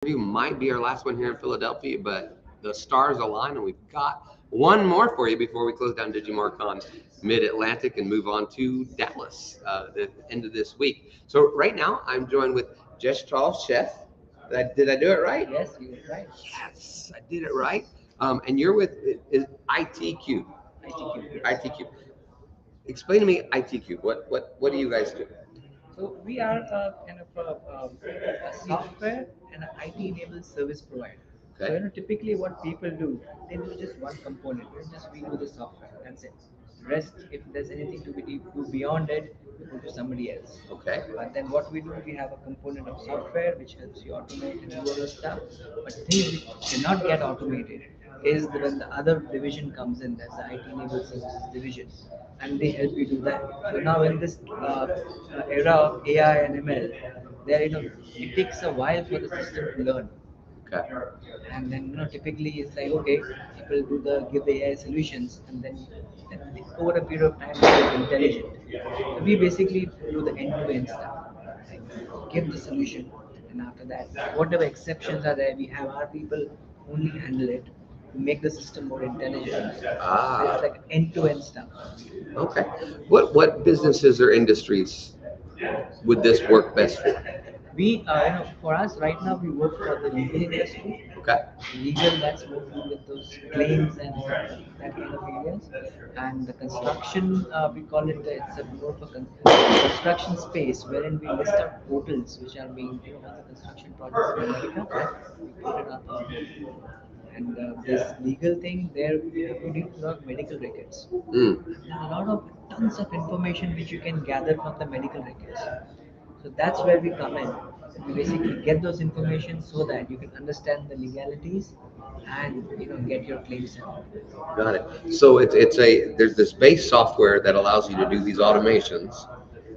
interview might be our last one here in Philadelphia, but the stars align, and we've got one more for you before we close down Digimarcon Mid-Atlantic and move on to Dallas the end of this week. So right now, I'm joined with Jeshtal Chef. Did I do it right? Yes, you are right. Yes, I did it right. And you're with is ITQ. ITQ, yes. ITQ. Explain to me ITQ. What do you guys do? So we are a kind of a software and an IT-enabled service provider. So Okay. typically what people do, they do just one component. Just we do the software. That's it. Rest, if there's anything to be do beyond it, we go to somebody else. Okay. But then what we do, we have a component of software which helps you automate and do all the stuff. But things which cannot get automated is when the other division comes in. That's the IT-enabled services division, and they help you do that. So now in this era of AI and ML, there it takes a while for the system to learn. Okay. And then typically it's like okay, people do the give the AI solutions, and then over a period of time they get intelligent. So we basically do the end-to-end stuff, like give the solution, and after that, whatever exceptions are there, we have our people only handle it to make the system more intelligent. So it's Ah. like end-to-end stuff. Okay. What businesses or industries would this work best for? We, for us right now, we work for the legal industry. Okay. Legal, that's mostly with those claims and that kind of areas. And the construction, we call it, it's a more of a construction space wherein we list out portals which are being, all the construction projects in America. We put it on our portal. And this legal thing, there we need a lot of medical records. Mm. There are a lot of tons of information which you can gather from the medical records. So that's where we come in. We basically get those information so that you can understand the legalities and get your claims settled. Got it. So it's there's this base software that allows you to do these automations,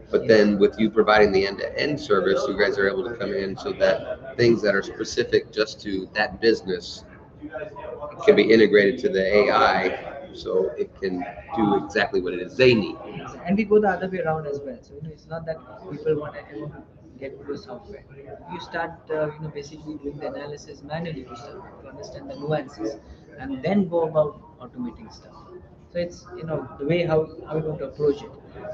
but Yes. then with you providing the end-to-end service, you guys are able to come in so that things that are specific just to that business can be integrated to the AI so it can do exactly what it is they need. And we go the other way around as well. So it's not that people want to get into software. You start basically doing the analysis manually to start to understand the nuances, and then go about automating stuff. So it's the way how you want to approach it.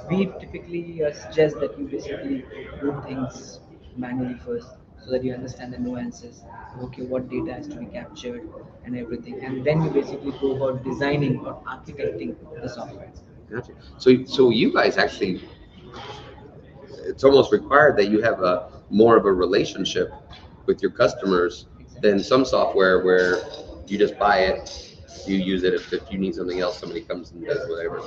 We typically suggest that you basically do things manually first, so that you understand the nuances. Okay, what data has to be captured and everything, and then you basically go about designing or architecting the software. Gotcha. So you guys actually, it's almost required that you have a more of a relationship with your customers than Exactly. some software where you just buy it, you use it. If you need something else, somebody comes and does whatever.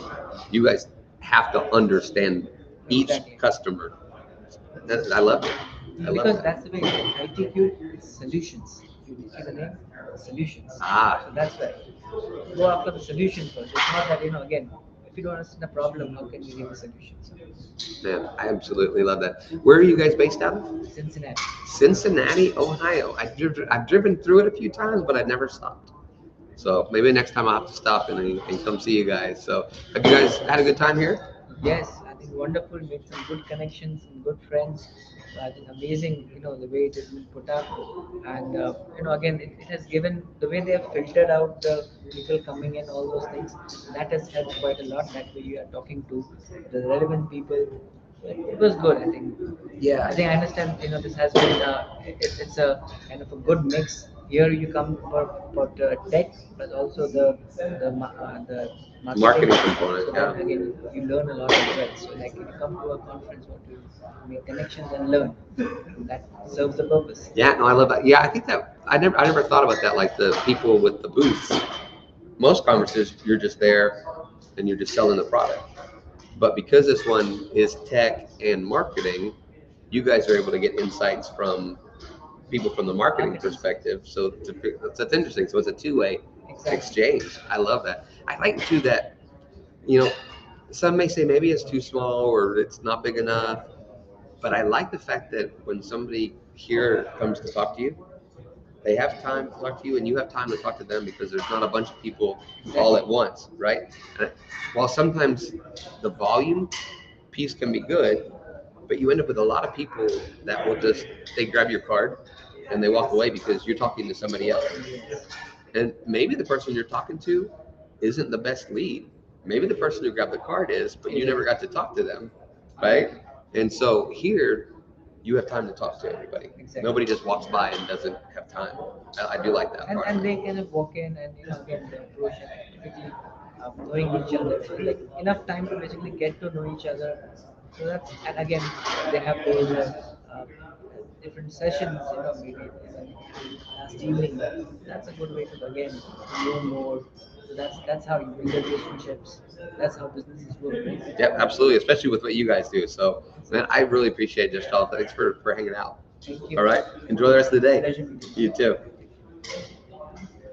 You guys have to understand each Exactly. customer. I love it. I love Because that. that's the way ITQ is solutions. You see the name? Solutions. Ah, So that's why. Go after the solution first. It's not that, again, if you don't understand the problem, how can you give a solution? So, man, I absolutely love that. Where are you guys based out of? Cincinnati. Cincinnati, Ohio. I've driven through it a few times, but I never stopped. So maybe next time I'll have to stop and come see you guys. So have you guys had a good time here? Yes, I think wonderful. Made some good connections, some good friends. So I think amazing, the way it has been put up, and again, it has given the way they have filtered out the people coming in, all those things. That has helped quite a lot. That way, you are talking to the relevant people. So it was good. I think. Yeah. I think I understand. This has been it's a kind of a good mix. Here you come for tech, but also the marketing. Marketing component, So then yeah. again, you learn a lot as well. So like if you come to a conference, what you make connections and learn, that serves the purpose. Yeah, no, I love that. Yeah, I think that I never thought about that. Like the people with the booths. Most conferences, you're just there and you're just selling the product. But because this one is tech and marketing, you guys are able to get insights from people from the marketing Marketing. perspective. So that's interesting. So it's a two-way Exactly. exchange. I love that. I like too that you know some may say maybe it's too small or it's not big enough, but I like the fact that when somebody here comes to talk to you, they have time to talk to you and you have time to talk to them because there's not a bunch of people all at once, right? And while sometimes the volume piece can be good, but you end up with a lot of people that will just they grab your card and they walk away because you're talking to somebody else. Yes. And maybe the person you're talking to isn't the best lead. Maybe the person who grabbed the card is, but you never got to talk to them, right? And so here, you have time to talk to everybody. Exactly. Nobody just walks by and doesn't have time. I do like that And, part. and they kind of walk in and again the approach and typically knowing each other, so like enough time to basically get to know each other. So that's, and again they have those different sessions, maybe last evening. That's a good way to again know more. So that's how you build the relationships. That's how businesses work, right? Yeah, absolutely, especially with what you guys do. So, man, I really appreciate this, Charles. Thanks for hanging out. Thank you. All right. Enjoy the rest of the day. Pleasure meeting You too.